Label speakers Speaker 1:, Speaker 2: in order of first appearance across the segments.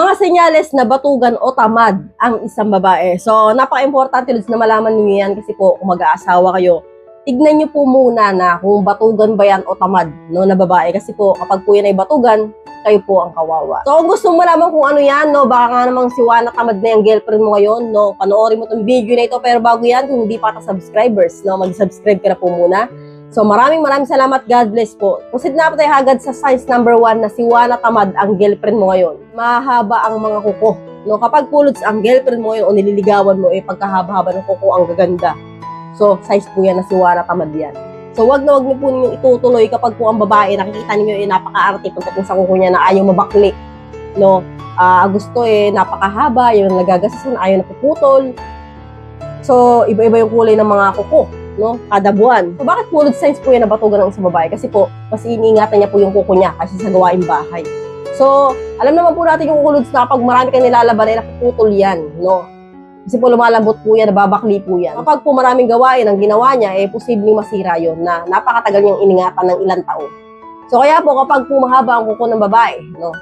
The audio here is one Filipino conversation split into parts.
Speaker 1: Mga senyales na batugan o tamad ang isang babae. So, napaka-importante na malaman niyo yan kasi po kung mag-aasawa kayo, tignan niyo po muna na kung batugan ba yan o tamad no, na babae. Kasi po, kapag po yan ay batugan, kayo po ang kawawa. So, kung gusto mo malaman kung ano yan, no, baka nga namang siwa na tamad na yung girlfriend mo ngayon, no, panoorin mo itong video na ito. Pero bago yan, kung hindi pa ka subscribers, no, mag-subscribe ka na po muna. So, maraming salamat. God bless po. Proceed na po tayo agad sa signs number 1 na siwa na tamad ang girlfriend mo ngayon. Mahaba ang mga kuko. No, kapag pulots ang girlfriend mo ngayon o nililigawan mo, pagkahaba-haba ng kuko ang gaganda. So, size po yan na siwa na tamad yan. So, wag na wag niyo po ninyong itutuloy kapag po ang babae, nakikita niyo napaka-arte pagdating sa kuko niya na ayaw mabakli. No, gusto napakahaba, yung nagagasasan, ayaw napuputol. So, iba-iba yung kulay ng mga kuko. No, kada buwan. So, bakit pulot signs po yan na batugan ng isang babae? Kasi po, mas iniingatan niya po yung kuko niya kasi sa gawaing bahay. So, alam naman po natin yung kukulods na kapag marami kang nilalaban ay napuputol yan, no? Kasi po lumalambot po yan, nababakli po yan. Kapag po maraming gawain ang ginawa niya, posibleng masira yon na napakatagal niyang iningatan ng ilang taon. So, kaya po kapag po mahaba ang kuko ng babae, no,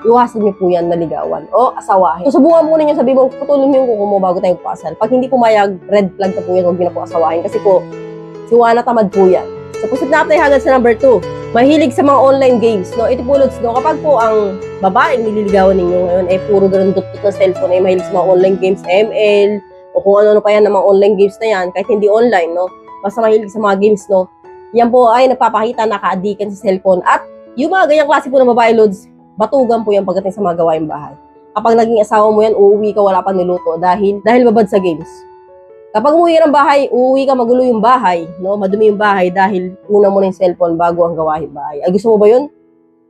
Speaker 1: iwasan niyo po yan maligawan o asawahin. So, subukan mo ninyo, sabi mo, putulin mo yung kuko mo bago tayo pasal. Pag hindi pumayag, red flag na po yan, huwag niyo na po asawahin. Kasi po, siwa na tamad po yan. So, proceed na tayo hanggang sa number 2. Mahilig sa mga online games. No? Ito po, Lods, no? Kapag po ang babaeng nililigawan ninyo ngayon, puro ganun dot-dot ng cellphone, mahilig sa mga online games, ML, o kung ano-ano pa yan ng mga online games na yan, kahit hindi online, no? Basta mahilig sa mga games, no? Yan po ay nagpapakita na ka-addikan sa cellphone. At yung mga ganyang klase po ng babae, Lods, batugan po yan pagdating sa mga gawaing bahay. Kapag naging asawa mo yan, uuwi ka, wala pa niluto dahil babad sa games. Kapag umuwi ka ng bahay, uuwi ka, magulo yung bahay, no? Madumi yung bahay dahil una mo na yung cellphone bago ang gawaing bahay. Ay, gusto mo ba yun?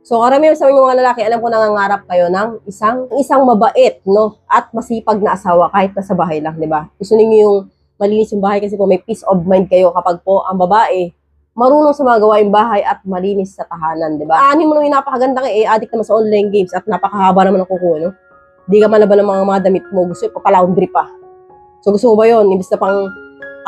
Speaker 1: So, karamihan sa mga lalaki, alam ko nangangarap kayo ng isang mabait, no? At masipag na asawa kahit nasa bahay lang, di ba? Gusto niyo yung malinis yung bahay kasi po may peace of mind kayo kapag po ang babae marunong sa mga gawaing bahay at malinis sa tahanan, di ba? Ani mo naman yung napakaganda addict naman sa online games at napakahaba naman ng kuko, no? Di ka malaban ng mga damit mo, gusto yung papalaundry pa. So, gusto mo ba yun? Imbis na pang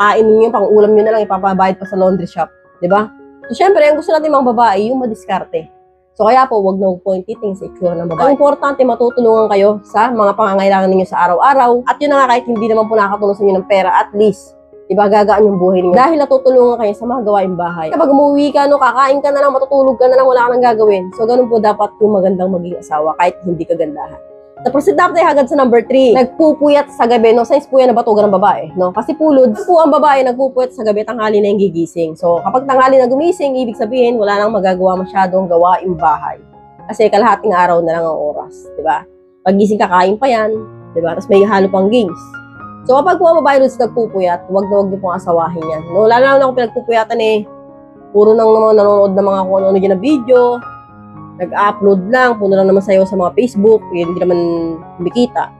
Speaker 1: kainin nyo, pang ulam nyo na lang, ipapabayad pa sa laundry shop, di ba? So, syempre, ang gusto natin mga babae, yung madiskarte. So, kaya po, wag na huwag po yung titing sa itsura ng babae. Ang importante, matutulungan kayo sa mga pangangailangan ninyo sa araw-araw. At yun na nga, kahit hindi naman po nakakatulong sa inyo ng pera, at least, diba, gagaan yung buhay ninyo. Dahil natutulungan kayo sa mga gawaing bahay. Kapag umuwi ka, no, kakain ka na lang, matutulog ka na lang, wala ka nang gagawin. So, ganun po dapat yung magandang maging asawa, kahit hindi kagandahan. So, proceed na tayo agad sa number 3. Nagpupuyat sa gabi, no? Signs po yan na batugan ng babae, no? Kasi pulods po ang babae, nagpupuyat sa gabi, tanghali na yung gigising. So, kapag tanghali na gumising, ibig sabihin, wala nang magagawa masyadong gawaing bahay. Kasi kalahating araw na lang ang oras, diba? Pag gising kakain pa yan, diba? Tapos may halo pang games. So, kapag po ang babae Lods nagpupuyat, wag na wag niyo pong asawahin yan. No, lalo na kung pinagpupuyatan puro nang naman nanonood ng mga kung ano-ano na video, nag-upload lang, puno lang naman sayo sa mga Facebook, yun, hindi naman kumikita.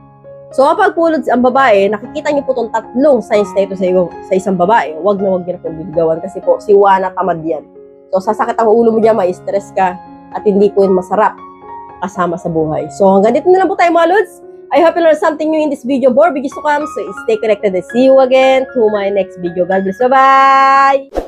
Speaker 1: So, kapag po Lods ang babae, nakikita niyo po itong tatlong signs na ito sa isang babae, wag na wag niyo na pong biligawan kasi po, siwa na tamad yan. So, sasakit ang ulo mo dyan, ma-stress ka, at hindi po yun masarap kasama sa buhay. So, hanggang dito na lang po tayo mga Lods. I hope you learned something new in this video. More videos to come. So stay connected and see you again to my next video. God bless. Bye-bye!